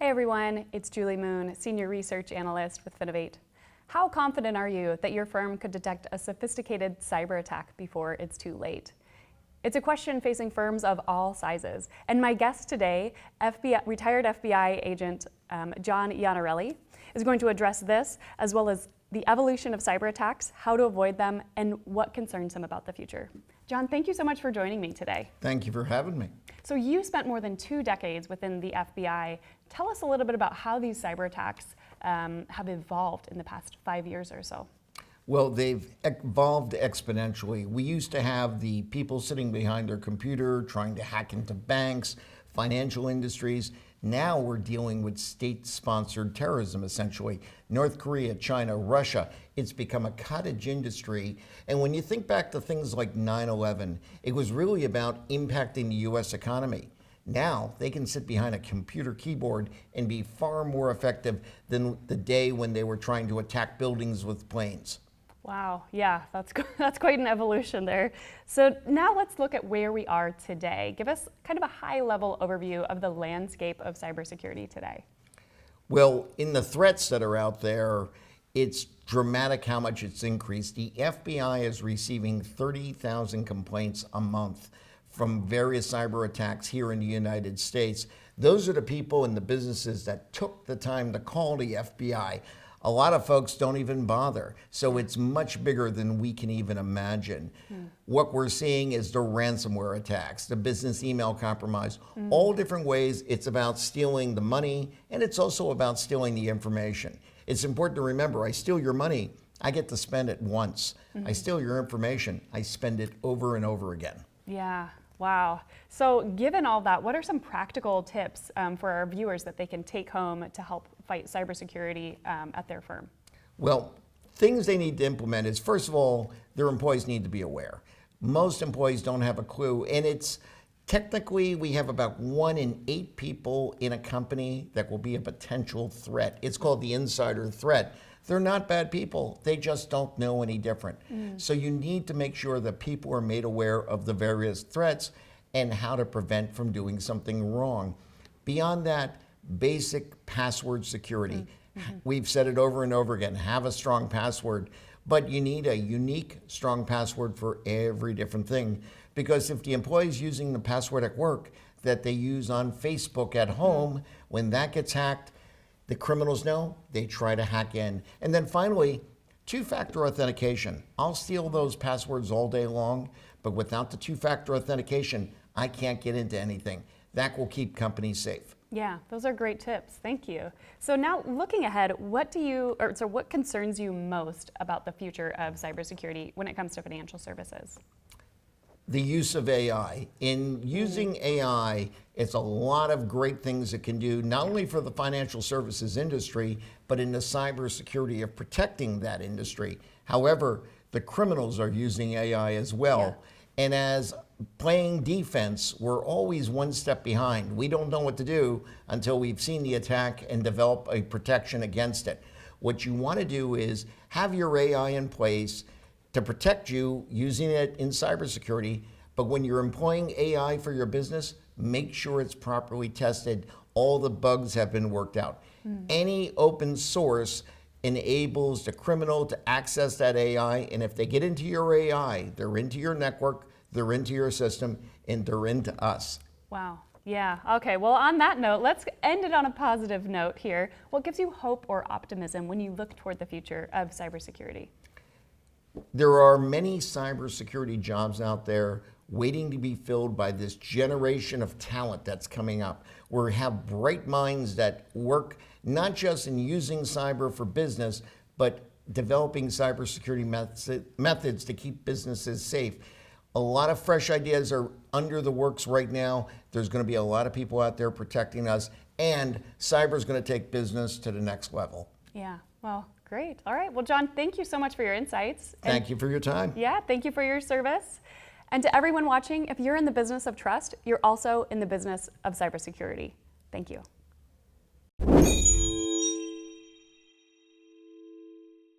Hey everyone, it's Julie Muhn, Senior Research Analyst with Finovate. How confident are you that your firm could detect a sophisticated cyber attack before it's too late? It's a question facing firms of all sizes. And my guest today, retired FBI agent John Iannarelli, is going to address this, as well as the evolution of cyber attacks, how to avoid them, and what concerns him about the future. John, thank you so much for joining me today. Thank you for having me. So you spent more than 2 decades within the FBI. Tell us a little bit about how these cyber attacks have evolved in the past 5 years or so. Well, they've evolved exponentially. We used to have the people sitting behind their computer trying to hack into banks, financial industries. Now we're dealing with state-sponsored terrorism, essentially. North Korea, China, Russia. It's become a cottage industry. And when you think back to things like 9/11, it was really about impacting the U.S. economy. Now they can sit behind a computer keyboard and be far more effective than the day when they were trying to attack buildings with planes. Wow, yeah, that's quite an evolution there. So now let's look at where we are today. Give us kind of a high-level overview of the landscape of cybersecurity today. Well, in the threats that are out there, it's dramatic how much it's increased. The FBI is receiving 30,000 complaints a month from various cyber attacks here in the United States. Those are the people and the businesses that took the time to call the FBI. A lot of folks don't even bother. So it's much bigger than we can even imagine. What we're seeing is the ransomware attacks, the business email compromise, all different ways. It's about stealing the money, and it's also about stealing the information. It's important to remember, I steal your money, I get to spend it once. I steal your information, I spend it over and over again. Yeah, wow. So given all that, what are some practical tips for our viewers that they can take home to help fight cybersecurity at their firm? Well, things they need to implement is, first of all, their employees need to be aware. Most employees don't have a clue, and it's technically we have about 1 in 8 people in a company that will be a potential threat. It's called the insider threat. They're not bad people, they just don't know any different. So you need to make sure that people are made aware of the various threats and how to prevent from doing something wrong. Beyond that, basic password security. We've said it over and over again, have a strong password, but you need a unique strong password for every different thing. Because if the employee is using the password at work that they use on Facebook at home, when that gets hacked, the criminals know, they try to hack in. And then finally, 2-factor authentication. I'll steal those passwords all day long, but without the 2-factor authentication, I can't get into anything. That will keep companies safe. Yeah, those are great tips. Thank you. So now looking ahead, what concerns you most about the future of cybersecurity when it comes to financial services? The use of AI. In using AI, it's a lot of great things it can do, not only for the financial services industry, but in the cybersecurity of protecting that industry. However, the criminals are using AI as well. Yeah. And as playing defense, we're always one step behind. We don't know what to do until we've seen the attack and develop a protection against it. What you want to do is have your AI in place to protect you using it in cybersecurity, but when you're employing AI for your business, make sure it's properly tested. All the bugs have been worked out. Any open source enables the criminal to access that AI, and if they get into your AI, they're into your network, they're into your system, and they're into us. Wow. Yeah. Okay. Well, on that note, let's end it on a positive note here. What gives you hope or optimism when you look toward the future of cybersecurity? There are many cybersecurity jobs out there waiting to be filled by this generation of talent that's coming up. We have bright minds that work not just in using cyber for business, but developing cybersecurity methods to keep businesses safe. A lot of fresh ideas are under the works right now. There's going to be a lot of people out there protecting us, and cyber is going to take business to the next level. Yeah. Well, great. All right. Well, John, thank you so much for your insights. Thank you for your time. Yeah, thank you for your service. And to everyone watching, if you're in the business of trust, you're also in the business of cybersecurity. Thank you.